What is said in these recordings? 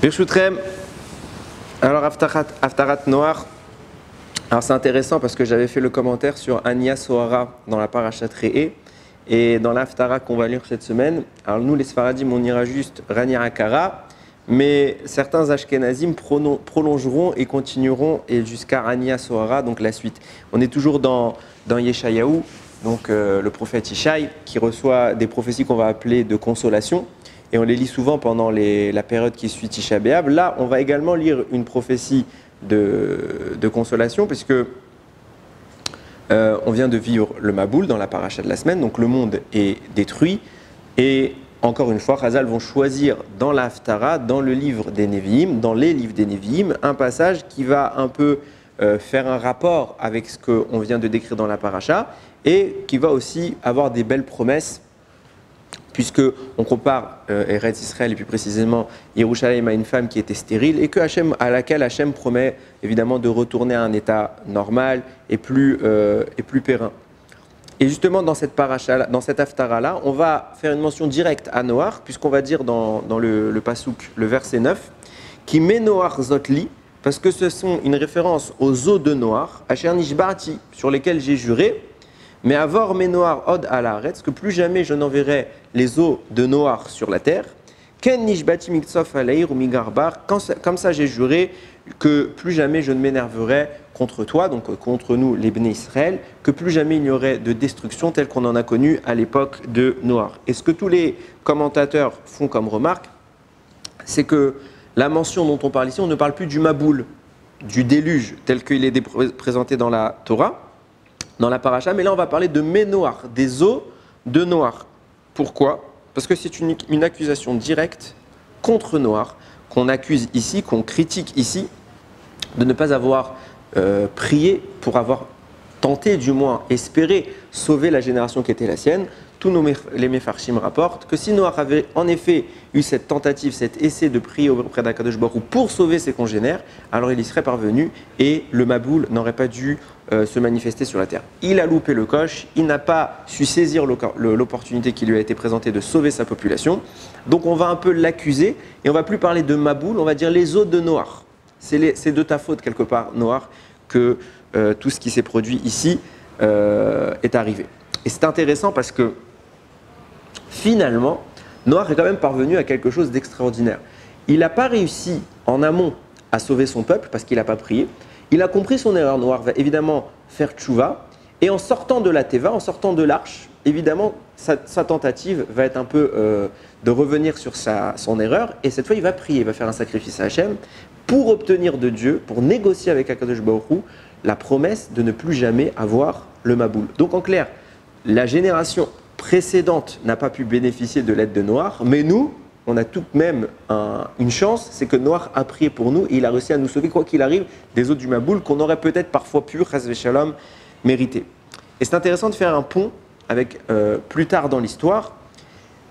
Birchutrem, alors Haftarat Noach, alors c'est intéressant parce que j'avais fait le commentaire sur Ania Sohara dans la Parashat Re'eh et dans l'Haftara qu'on va lire cette semaine. Alors nous les Sfaradim on ira juste Rani Akara, mais certains Ashkenazim prolongeront et continueront et jusqu'à Ania Sohara, donc la suite. On est toujours dans Yeshayahu, donc le prophète Ishaï, qui reçoit des prophéties qu'on va appeler de consolation. Et on les lit souvent pendant la période qui suit Tisha B'Av. Là, on va également lire une prophétie de consolation, puisque on vient de vivre le Maboul dans la paracha de la semaine, donc le monde est détruit. Et encore une fois, Chazal vont choisir dans la Haftara, dans le livre des Nevi'im, dans les livres des Nevi'im, un passage qui va un peu faire un rapport avec ce qu'on vient de décrire dans la paracha, et qui va aussi avoir des belles promesses, puisque on compare Eretz Israël et plus précisément Yerushalayim à une femme qui était stérile et à laquelle Hachem promet évidemment de retourner à un état normal et plus périn. Et justement dans cette paracha, dans cette haftara-là, on va faire une mention directe à Noach, puisqu'on va dire dans le pasouk, le verset 9, qui met Noach zotli, parce que ce sont une référence aux eaux de Noach, Asher nishba'ati, sur lesquelles j'ai juré. Mais avor menoar od alaretz, que plus jamais je n'enverrai les eaux de Noach sur la terre. Ken nishbati miktsof aleir ou migarbar, comme ça j'ai juré que plus jamais je ne m'énerverai contre toi, donc contre nous les Bnei Israël, que plus jamais il n'y aurait de destruction telle qu'on en a connu à l'époque de Noach. Et ce que tous les commentateurs font comme remarque, c'est que la mention dont on parle ici, on ne parle plus du Maboul, du déluge tel qu'il est présenté dans la Torah, dans la paracha, mais là on va parler de Ménoar, des eaux de Noach. Pourquoi? Parce que c'est une accusation directe contre Noach, qu'on accuse ici, qu'on critique ici, de ne pas avoir prié pour avoir tenté, du moins espéré, sauver la génération qui était la sienne. Tous les Mefarshim rapportent que si Noach avait en effet eu cette tentative, cet essai de prier auprès d'Akadosh Baruch Hu pour sauver ses congénères, alors il y serait parvenu et le Maboul n'aurait pas dû se manifester sur la terre. Il a loupé le coche, il n'a pas su saisir l'opportunité qui lui a été présentée de sauver sa population. Donc on va un peu l'accuser et on va plus parler de Maboul, on va dire les eaux de Noach. C'est de ta faute quelque part, Noach, que tout ce qui s'est produit ici est arrivé. Et c'est intéressant parce que finalement, Noach est quand même parvenu à quelque chose d'extraordinaire. Il n'a pas réussi en amont à sauver son peuple parce qu'il n'a pas prié. Il a compris son erreur. Noach va évidemment faire tchouva. Et en sortant de la Teva, en sortant de l'arche, évidemment, sa tentative va être un peu de revenir sur son erreur. Et cette fois, il va prier, il va faire un sacrifice à Hachem pour obtenir de Dieu, pour négocier avec Akadosh Baruch Hu, la promesse de ne plus jamais avoir le Maboul. Donc en clair, la génération précédente n'a pas pu bénéficier de l'aide de Noach, mais nous, on a tout de même une chance, c'est que Noach a prié pour nous et il a réussi à nous sauver, quoi qu'il arrive, des eaux du Maboul qu'on aurait peut-être parfois pu, chas v'shalom, mériter. Et c'est intéressant de faire un pont avec, plus tard dans l'histoire,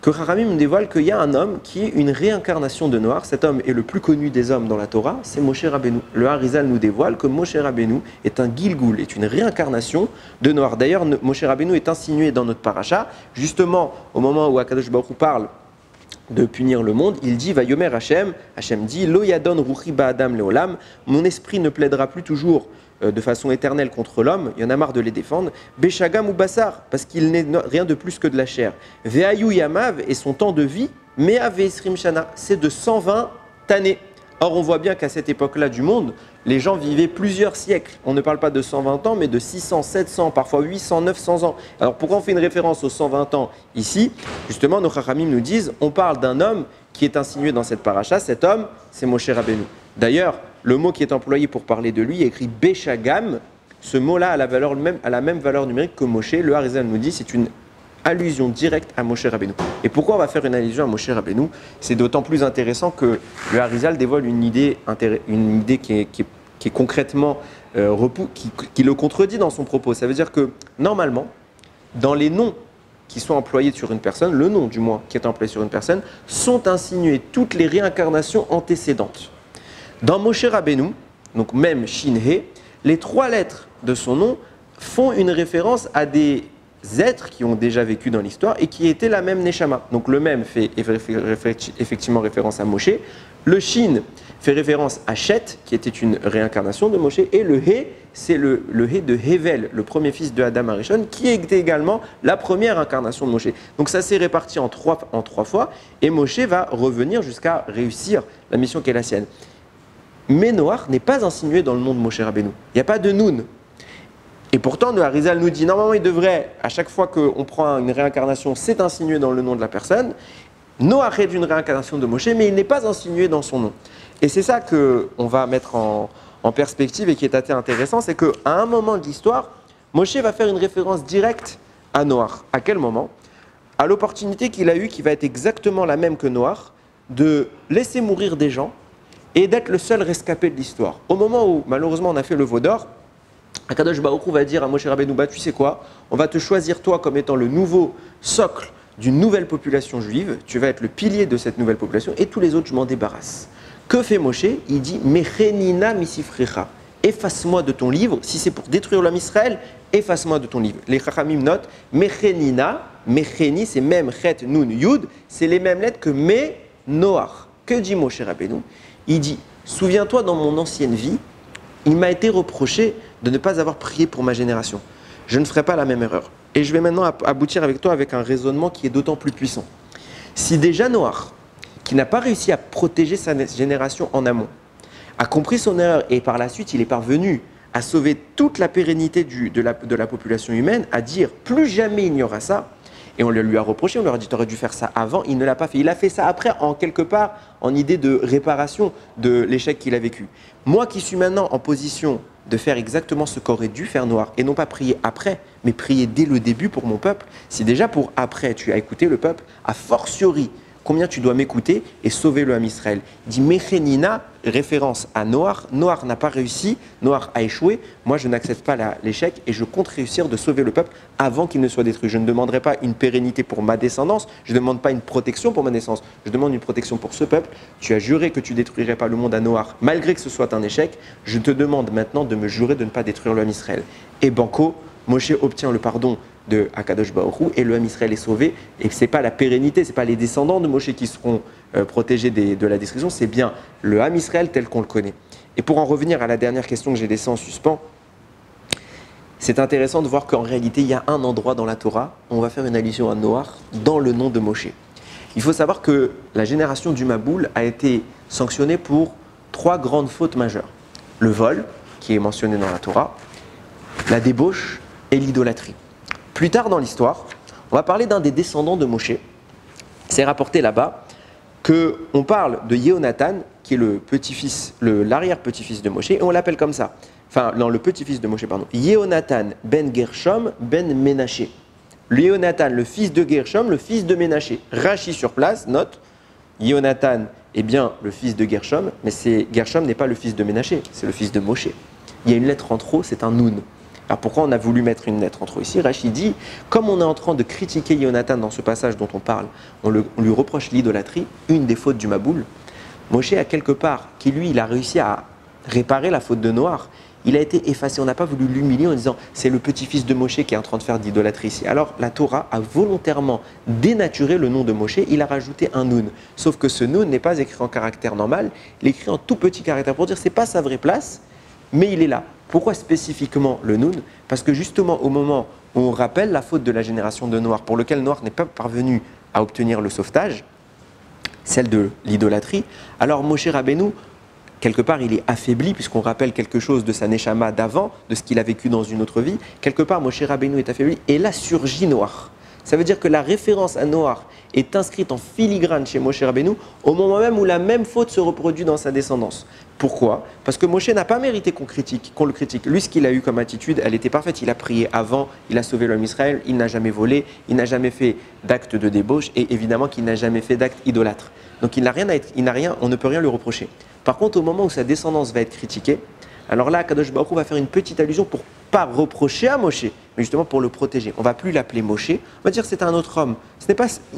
que Chachamim nous dévoile qu'il y a un homme qui est une réincarnation de Noach. Cet homme est le plus connu des hommes dans la Torah, c'est Moshe Rabbeinu. Le Harizal nous dévoile que Moshe Rabbeinu est un Gilgoul, est une réincarnation de Noach. D'ailleurs, Moshe Rabbeinu est insinué dans notre paracha, justement au moment où Akadosh Baruch Hu parle de punir le monde, il dit Vayomer Hachem, Hachem dit Lo yadon ruchi ba'adam leolam, mon esprit ne plaidera plus toujours de façon éternelle contre l'homme, il y en a marre de les défendre. Beshagam ou Bassar, parce qu'il n'est rien de plus que de la chair. Ve'ayu Yamav, et son temps de vie, Mea ve'esrim shana, c'est de 120 années. Or, on voit bien qu'à cette époque-là du monde, les gens vivaient plusieurs siècles. On ne parle pas de 120 ans, mais de 600, 700, parfois 800, 900 ans. Alors, pourquoi on fait une référence aux 120 ans ici? Justement, nos Chachamim nous disent, on parle d'un homme qui est insinué dans cette paracha. Cet homme, c'est Moshe Rabbeinu. D'ailleurs, le mot qui est employé pour parler de lui est écrit Béchagam. Ce mot-là a la même valeur numérique que Moshe. Le Harizal nous dit c'est une allusion directe à Moshe Rabbeinu. Et pourquoi on va faire une allusion à Moshe Rabbeinu? C'est d'autant plus intéressant que le Harizal dévoile une idée qui est concrètement qui le contredit dans son propos. Ça veut dire que normalement, dans les noms qui sont employés sur une personne, le nom du moins qui est employé sur une personne, sont insinuées toutes les réincarnations antécédentes. Dans Moshe Rabbeinu, donc même Shin He, les 3 lettres de son nom font une référence à des êtres qui ont déjà vécu dans l'histoire et qui étaient la même Neshama. Donc le même fait effectivement référence à Moshe. Le Shin fait référence à Shet, qui était une réincarnation de Moshe. Et le He, c'est le He de Hevel, le premier fils de Adam Arishon, qui était également la première incarnation de Moshe. Donc ça s'est réparti en trois fois. Et Moshe va revenir jusqu'à réussir la mission qui est la sienne. Mais Noach n'est pas insinué dans le nom de Moshe Rabbeinu. Il n'y a pas de Nun. Et pourtant, le Harizal nous dit, normalement, il devrait, à chaque fois qu'on prend une réincarnation, c'est insinué dans le nom de la personne. Noach est une réincarnation de Moshe, mais il n'est pas insinué dans son nom. Et c'est ça qu'on va mettre en perspective et qui est assez intéressant, c'est qu'à un moment de l'histoire, Moshe va faire une référence directe à Noach. À quel moment? À l'opportunité qu'il a eue, qui va être exactement la même que Noach, de laisser mourir des gens et d'être le seul rescapé de l'histoire. Au moment où, malheureusement, on a fait le veau d'or, Akadosh Baruch Hu va dire à Moshe Rabbeinu, tu sais quoi, on va te choisir toi comme étant le nouveau socle d'une nouvelle population juive, tu vas être le pilier de cette nouvelle population, et tous les autres, je m'en débarrasse. Que fait Moshe? Il dit, Mechenina misifrecha, efface-moi de ton livre, si c'est pour détruire l'homme Israël, efface-moi de ton livre. Les Chachamim notent, Mechenina, Mecheni, c'est même Chet, Nun, Yud, c'est les mêmes lettres que Me, Noach. Que dit Moshe Rabbeinu? Il dit, souviens-toi dans mon ancienne vie, il m'a été reproché de ne pas avoir prié pour ma génération. Je ne ferai pas la même erreur. Et je vais maintenant aboutir avec toi avec un raisonnement qui est d'autant plus puissant. Si déjà Noach, qui n'a pas réussi à protéger sa génération en amont, a compris son erreur et par la suite il est parvenu à sauver toute la pérennité de la population humaine, à dire plus jamais il n'y aura ça, et on le lui a reproché, on lui a dit tu aurais dû faire ça avant, il ne l'a pas fait. Il a fait ça après, en quelque part, en idée de réparation de l'échec qu'il a vécu. Moi qui suis maintenant en position de faire exactement ce qu'aurait dû faire Noach, et non pas prier après, mais prier dès le début pour mon peuple, si déjà pour après tu as écouté le peuple, a fortiori, combien tu dois m'écouter et sauver le Ham Israël. Il dit Mechenina, référence à Noach. Noach n'a pas réussi, Noach a échoué. Moi, je n'accepte pas l'échec et je compte réussir de sauver le peuple avant qu'il ne soit détruit. Je ne demanderai pas une pérennité pour ma descendance, je ne demande pas une protection pour ma naissance, je demande une protection pour ce peuple. Tu as juré que tu ne détruirais pas le monde à Noach, malgré que ce soit un échec. Je te demande maintenant de me jurer de ne pas détruire le Ham Israël. Et banco, Moshe obtient le pardon de Akadosh Baruch Hu et le Ham Israël est sauvé. Et ce n'est pas la pérennité, ce n'est pas les descendants de Moshe qui seront protégés de la destruction, c'est bien le Ham Israël tel qu'on le connaît. Et pour en revenir à la dernière question que j'ai laissée en suspens, c'est intéressant de voir qu'en réalité, il y a un endroit dans la Torah où on va faire une allusion à Noach dans le nom de Moshe. Il faut savoir que la génération du Maboul a été sanctionnée pour 3 grandes fautes majeures. Le vol, qui est mentionné dans la Torah, la débauche et l'idolâtrie. Plus tard dans l'histoire, on va parler d'un des descendants de Moshe. C'est rapporté là-bas qu'on parle de Yehonatan, qui est le petit-fils, l'arrière-petit-fils de Moshe, et on l'appelle comme ça. Enfin, non, le petit-fils de Moshe, pardon. Yehonatan ben Gershom ben Ménaché. Yehonatan, le fils de Gershom, le fils de Ménaché. Rachi sur place, note, Yehonatan est bien le fils de Gershom, mais Gershom n'est pas le fils de Ménaché, c'est le fils de Moshe. Il y a une lettre en trop, c'est un Nun. Alors pourquoi on a voulu mettre une lettre en trop ici? Rachi dit, comme on est en train de critiquer Yehonatan dans ce passage dont on parle, on lui reproche l'idolâtrie, une des fautes du Maboul. Moshe a quelque part, qui lui, il a réussi à réparer la faute de Noach, il a été effacé. On n'a pas voulu l'humilier en disant c'est le petit-fils de Moshe qui est en train de faire d'idolâtrie ici. Alors la Torah a volontairement dénaturé le nom de Moshe, il a rajouté un Nun. Sauf que ce Nun n'est pas écrit en caractère normal, il est écrit en tout petit caractère pour dire c'est pas sa vraie place, mais il est là. Pourquoi spécifiquement le Nun? Parce que justement au moment où on rappelle la faute de la génération de Noach, pour lequel Noach n'est pas parvenu à obtenir le sauvetage, celle de l'idolâtrie, alors Moshe Rabbeinu, quelque part, il est affaibli puisqu'on rappelle quelque chose de sa Neshama d'avant, de ce qu'il a vécu dans une autre vie. Quelque part, Moshe Rabbeinu est affaibli et là surgit Noach. Ça veut dire que la référence à Noach est inscrite en filigrane chez Moshe Rabbeinu au moment même où la même faute se reproduit dans sa descendance. Pourquoi? Parce que Moshe n'a pas mérité qu'on le critique. Lui, ce qu'il a eu comme attitude, elle était parfaite. Il a prié avant, il a sauvé l'homme Israël, il n'a jamais volé, il n'a jamais fait d'acte de débauche et évidemment qu'il n'a jamais fait d'acte idolâtre. Donc il n'a rien, on ne peut rien lui reprocher. Par contre, au moment où sa descendance va être critiquée, Alors là, Kadosh Baruch Hu va faire une petite allusion pour pas reprocher à Moshe, mais justement pour le protéger. On va plus l'appeler Moshe, on va dire c'est un autre homme.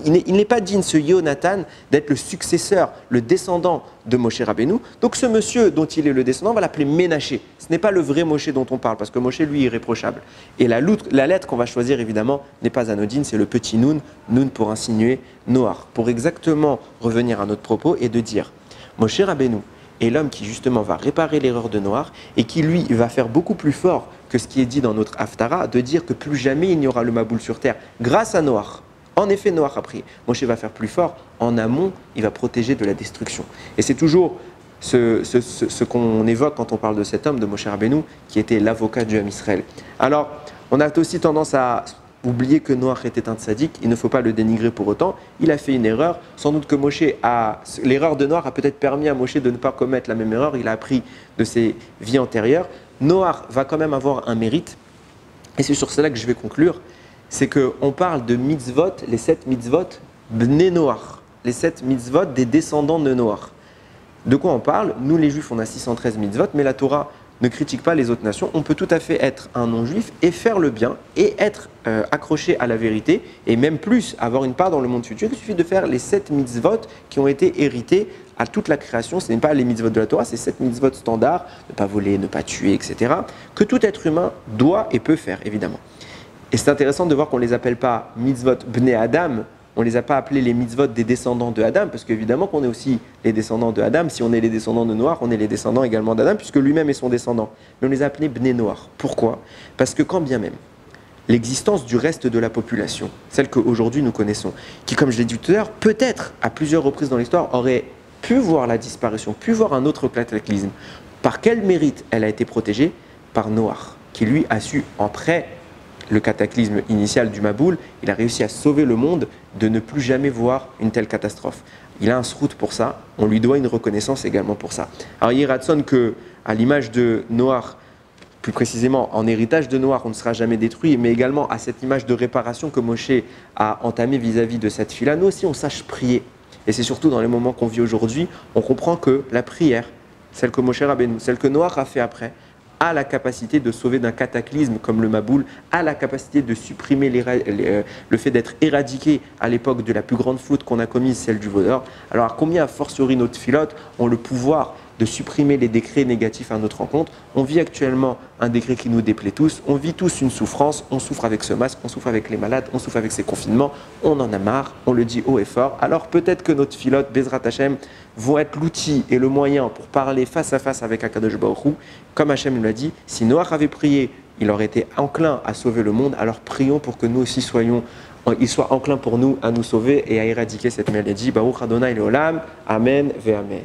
Il n'est pas digne, ce Yonatan, d'être le successeur, le descendant de Moshe Rabbeinu. Donc ce monsieur dont il est le descendant, on va l'appeler Ménaché. Ce n'est pas le vrai Moshe dont on parle, parce que Moshe, lui, est irréprochable. Et la lettre qu'on va choisir, évidemment, n'est pas anodine, c'est le petit Nun, Nun pour insinuer Noir, pour exactement revenir à notre propos et de dire Moshe Rabbeinu est l'homme qui justement va réparer l'erreur de Noir et qui lui va faire beaucoup plus fort que ce qui est dit dans notre Haftara, de dire que plus jamais il n'y aura le Maboul sur terre grâce à Noir. En effet, Noir a pris. Moshe va faire plus fort. En amont, il va protéger de la destruction. Et c'est toujours ce qu'on évoque quand on parle de cet homme, de Moshe Rabbeinu, qui était l'avocat du Ham Israël. Alors, on a aussi tendance à oublier que Noach était un tzaddik, il ne faut pas le dénigrer pour autant. Il a fait une erreur. Sans doute que l'erreur de Noach a peut-être permis à Moshe de ne pas commettre la même erreur. Il a appris de ses vies antérieures. Noach va quand même avoir un mérite. Et c'est sur cela que je vais conclure. C'est qu'on parle de mitzvot, les 7 mitzvot bnei Noach, les 7 mitzvot des descendants de Noach. De quoi on parle? Nous les juifs, on a 613 mitzvot, mais la Torah ne critique pas les autres nations. On peut tout à fait être un non-juif et faire le bien et être accroché à la vérité et même plus, avoir une part dans le monde futur. Il suffit de faire les 7 mitzvot qui ont été hérités à toute la création. Ce n'est pas les mitzvot de la Torah, c'est 7 mitzvot standards, ne pas voler, ne pas tuer, etc., que tout être humain doit et peut faire, évidemment. Et c'est intéressant de voir qu'on ne les appelle pas mitzvot bnei Adam, on ne les a pas appelés les mitzvot des descendants de Adam, parce qu'évidemment qu'on est aussi les descendants de Adam. Si on est les descendants de Noach, on est les descendants également d'Adam, puisque lui-même est son descendant. Mais on les a appelés bnei Noach. Pourquoi? Parce que quand bien même l'existence du reste de la population, celle qu'aujourd'hui nous connaissons, qui, comme je l'ai dit tout à l'heure, peut-être à plusieurs reprises dans l'histoire, aurait pu voir la disparition, pu voir un autre cataclysme. Par quel mérite elle a été protégée? Par Noach, qui lui a su, après le cataclysme initial du Maboul, il a réussi à sauver le monde de ne plus jamais voir une telle catastrophe. Il a un srout pour ça, on lui doit une reconnaissance également pour ça. Alors il y que, à l'image de Noach, plus précisément en héritage de Noach, on ne sera jamais détruit, mais également à cette image de réparation que Moshe a entamée vis-à-vis de cette fille-là, nous aussi on sache prier. Et c'est surtout dans les moments qu'on vit aujourd'hui, on comprend que la prière, celle que Moshe Rabbeinu, celle que Noach a fait après, a la capacité de sauver d'un cataclysme comme le Maboul, a la capacité de supprimer le fait d'être éradiqué à l'époque de la plus grande faute qu'on a commise, celle du vaudor. Alors à combien, a fortiori, nos tfilotes ont le pouvoir de supprimer les décrets négatifs à notre rencontre? On vit actuellement un décret qui nous déplaît tous, on vit tous une souffrance, on souffre avec ce masque, on souffre avec les malades, on souffre avec ces confinements, on en a marre, on le dit haut et fort. Alors peut-être que nos tfilotes, Bezrat Hashem, vont être l'outil et le moyen pour parler face à face avec Akadosh Baruch Hu. Comme Hashem nous l'a dit, si Noach avait prié, il aurait été enclin à sauver le monde, alors prions pour que nous aussi il soit enclin pour nous à nous sauver et à éradiquer cette maladie. Baruch Adonai Leolam, Amen ve Amen.